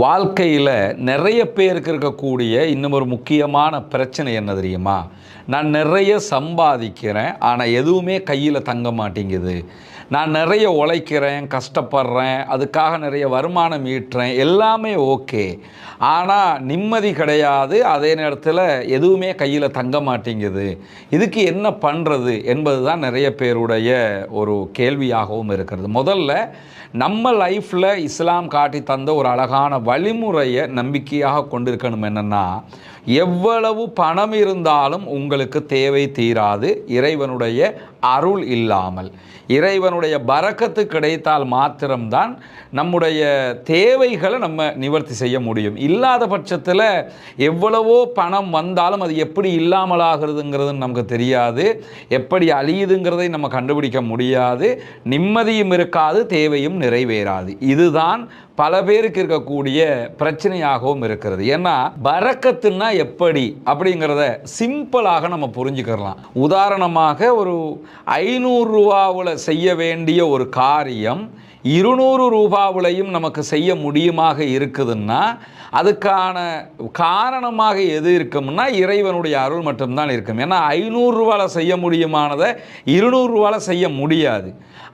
வாழ்க்கையில் நிறைய பேருக்கு இருக்கக்கூடிய இன்னும் ஒரு முக்கியமான பிரச்சனை என்ன தெரியுமா? நான் நிறைய சம்பாதிக்கிறேன், ஆனால் எதுவுமே கையில் தங்க மாட்டேங்குது. நான் நிறைய உழைக்கிறேன், கஷ்டப்படுறேன், அதுக்காக நிறைய வருமானம் ஈட்டுறேன், எல்லாமே ஓகே. ஆனால் நிம்மதி கிடையாது, அதே நேரத்தில் எதுவுமே கையில் தங்க மாட்டேங்குது. இதுக்கு என்ன பண்ணுறது என்பது தான் நிறைய பேருடைய ஒரு கேள்வியாகவும் இருக்கிறது. முதல்ல நம்ம லைஃப்பில் இஸ்லாம் காட்டி தந்த ஒரு அழகான வழிமுறையை நம்பிக்கையாக கொண்டிருக்கணும். என்னென்னா, எவ்வளவு பணம் இருந்தாலும் உங்களுக்கு தேவை தீராது இறைவனுடைய அருள் இல்லாமல். இறைவனுடைய பரக்கத்து கிடைத்தால் மாத்திரம்தான் நம்முடைய தேவைகளை நம்ம நிவர்த்தி செய்ய முடியும். இல்லாத பட்சத்தில் எவ்வளவோ பணம் வந்தாலும் அது எப்படி இல்லாமலாகிறதுங்கிறது நமக்கு தெரியாது, எப்படி அழியுதுங்கிறதை நம்ம கண்டுபிடிக்க முடியாது, நிம்மதியும் இருக்காது, தேவையும் நிறைவேறாது. இதுதான் பல பேருக்கு இருக்கக்கூடிய பிரச்சனையாகவும் இருக்கிறது. ஏன்னா பரக்கத்துன்னா எப்படி அப்படிங்கிறத சிம்பிளாக நம்ம புரிஞ்சுக்கலாம். உதாரணமாக, ஒரு 500 ரூபாவில் செய்ய வேண்டிய ஒரு காரியம் 200 ரூபாவிலையும் நமக்கு செய்ய முடியுமாக இருக்குதுன்னா அதுக்கான காரணமாக எது இருக்கும்னா இறைவனுடைய அருள் மட்டும்தான் இருக்கும். ஏன்னா 500 ரூபாவில் செய்ய முடியுமானதை 200 ரூபாவில் செய்ய முடியாது.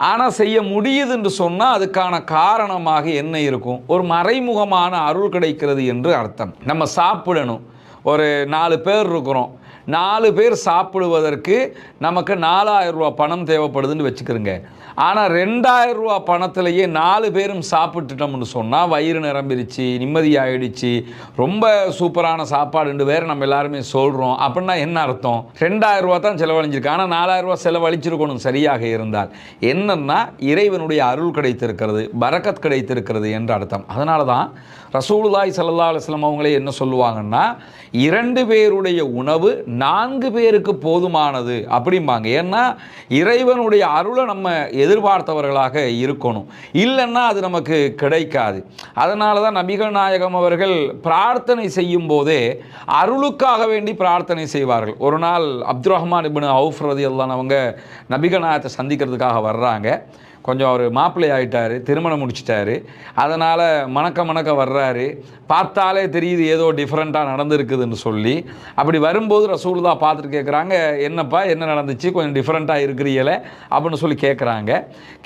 ஆனால் செய்ய முடியுது என்று சொன்னால் அதுக்கான காரணமாக என்ன இருக்கும்? ஒரு மறைமுகமான அருள் கிடைக்கிறது என்று அர்த்தம். நம்ம சாப்பிடணும், ஒரு 4 பேர் இருக்கிறோம், 4 பேர் சாப்பிடுவதற்கு நமக்கு 4000 ரூபா பணம் தேவைப்படுதுன்னு வச்சுக்கிறோங்க. ஆனால் 2000 ரூபா பணத்திலேயே 4 பேரும் சாப்பிட்டுட்டோம்னு சொன்னால் வயிறு நிரம்பிடுச்சு, நிம்மதியாகிடுச்சு, ரொம்ப சூப்பரான சாப்பாடுன்னு வேறு நம்ம எல்லாருமே சொல்கிறோம். அப்படின்னா என்ன அர்த்தம்? 2000 ரூபா தான் செலவழிஞ்சிருக்கு, ஆனால் 4000 ரூபா செலவழிச்சிருக்கணும் சரியாக இருந்தால். என்னன்னா இறைவனுடைய அருள் கிடைத்திருக்கிறது, பரக்கத் கிடைத்திருக்கிறது என்று அர்த்தம். அதனால தான் ரசூலுல்லாஹி ஸல்லல்லாஹு அலைஹி வஸல்லம் அவங்களே என்ன சொல்லுவாங்கன்னா, 2 பேருடைய உணவு 4 பேருக்கு போதுமானது அப்படிம்பாங்க. ஏன்னா இறைவனுடைய அருளை நம்ம எதிர்பார்த்தவர்களாக இருக்கணும், இல்லைன்னா அது நமக்கு கிடைக்காது. அதனால தான் நபிகள் நாயகம் அவர்கள் பிரார்த்தனை செய்யும் போதே அருளுக்காக வேண்டி பிரார்த்தனை செய்வார்கள். ஒரு நாள் அப்துர் ரஹ்மான் இப்னு அவுஃப் ரலியல்லாஹு அன்ஹு அவங்க நபிகள் நாயகத்தை சந்திக்கிறதுக்காக வர்றாங்க. கொஞ்சம் அவர் மாப்பிள்ளை ஆகிட்டார், திருமணம் முடிச்சிட்டாரு. அதனால் மணக்க வர்றாரு. பார்த்தாலே தெரியுது ஏதோ டிஃப்ரெண்ட்டாக நடந்துருக்குதுன்னு சொல்லி. அப்படி வரும்போது ரசூலுல்லாஹ் பார்த்துட்டு கேட்குறாங்க, என்னப்பா என்ன நடந்துச்சு, கொஞ்சம் டிஃப்ரெண்ட்டாக இருக்கிறீங்களே அப்படின்னு சொல்லி கேட்குறாங்க.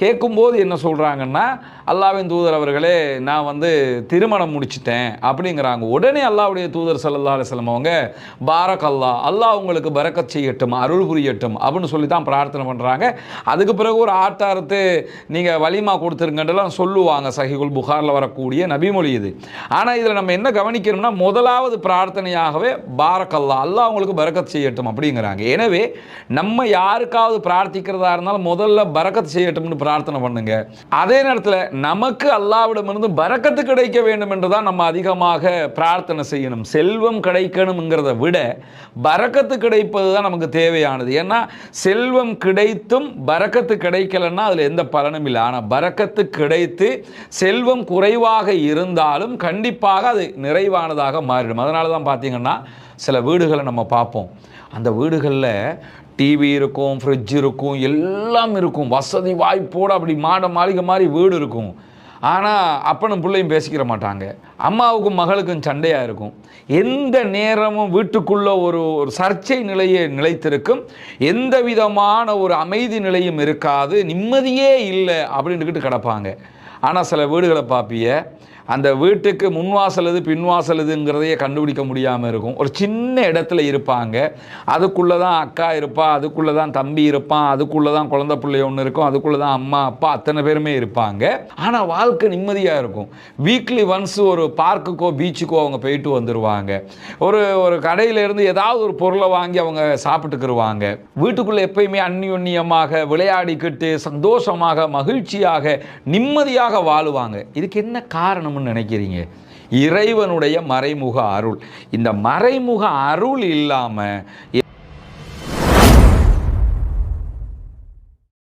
கேட்கும்போது என்ன சொல்கிறாங்கன்னா, அல்லாஹ்வின் தூதர் அவர்களே, நான் திருமணம் முடிச்சிட்டேன் அப்படிங்கிறாங்க. உடனே அல்லாஹ்வுடைய தூதர் ஸல்லல்லாஹு அலைஹி வஸல்லம் அவங்க பாரக் அல்லாஹ் உங்களுக்கு பரக்கத் செய்யட்டும், அருள் புரியட்டும் அப்படின்னு சொல்லி தான் பிரார்த்தனை பண்ணுறாங்க. அதுக்கு பிறகு ஒரு ஆட்டாரத்து நீங்கள் வலிமா கொடுத்துருங்கன்றலாம் சொல்லுவாங்க. சஹீஹுல் புகாரில் வரக்கூடிய நபிமொழி இது. ஆனால் இதில் நம்ம என்ன கவனிக்கணும்னா, முதலாவது பிரார்த்தனையாகவே பாரக் அல்லாஹ் உங்களுக்கு பரக்கத் செய்யட்டும் அப்படிங்கிறாங்க. எனவே நம்ம யாருக்காவது பிரார்த்திக்கிறதா இருந்தாலும் முதல்ல பரக்கத் செய்யட்டும்னு பிரார்த்தனை பண்ணுங்க. அதே நேரத்தில் நமக்கு அல்லாஹ்விடமிருந்து பரக்கத்து கிடைக்க வேண்டும் என்று தான் நம்ம அதிகமாக பிரார்த்தனை செய்யணும். செல்வம் கிடைக்கணுங்கிறத விட பரக்கத்து கிடைப்பது தான் நமக்கு தேவையானது. ஏன்னா செல்வம் கிடைத்தும் பரக்கத்து கிடைக்கலன்னா அதில் எந்த பலனும் இல்லை. ஆனால் பரக்கத்து கிடைத்து செல்வம் குறைவாக இருந்தாலும் கண்டிப்பாக அது நிறைவானதாக மாறிடும். அதனால தான் பார்த்தீங்கன்னா சில வீடுகளை நம்ம பார்ப்போம். அந்த வீடுகளில் டிவி இருக்கும், ஃப்ரிட்ஜ் இருக்கும், எல்லாம் இருக்கும், வசதி வாய்ப்போடு அப்படி மாளிகை மாதிரி வீடு இருக்கும். ஆனால் அப்பனும் பிள்ளையும் பேசிக்கிற மாட்டாங்க. அம்மாவுக்கும் மகளுக்கும் சண்டையாக இருக்கும். எந்த நேரமும் வீட்டுக்குள்ளே ஒரு சர்ச்சை நிலையை நிலைத்திருக்கும். எந்த விதமான ஒரு அமைதி நிலையும் இருக்காது, நிம்மதியே இல்லை அப்படின்ட்டுக்கிட்டு கிடப்பாங்க. ஆனால் சில வீடுகளை பார்ப்பிய, அந்த வீட்டுக்கு முன்வாசல் எது பின்வாசல் எதுங்கிறதையே கண்டுபிடிக்க முடியாமல் இருக்கும். ஒரு சின்ன இடத்துல இருப்பாங்க, அதுக்குள்ளே தான் அக்கா இருப்பா, அதுக்குள்ளே தான் தம்பி இருப்பான், அதுக்குள்ளே தான் குழந்தை பிள்ளை ஒன்று இருக்கும், அதுக்குள்ளே தான் அம்மா அப்பா அத்தனை பேருமே இருப்பாங்க. ஆனால் வாழ்க்கை நிம்மதியாக இருக்கும். வீக்லி ஒன்ஸ் ஒரு பார்க்குக்கோ பீச்சுக்கோ அவங்க போயிட்டு வந்துடுவாங்க. ஒரு கடையிலேருந்து ஏதாவது ஒரு பொருளை வாங்கி அவங்க சாப்பிட்டுக்கிடுவாங்க. வீட்டுக்குள்ளே எப்பயுமே அந்நியோன்யமாக விளையாடிக்கிட்டு சந்தோஷமாக மகிழ்ச்சியாக நிம்மதியாக வாழுவாங்க. இதுக்கு என்ன காரணம் நினைக்கிறீங்க? இறைவனுடைய மறைமுக அருள். இந்த மறைமுக அருள் இல்லாமல்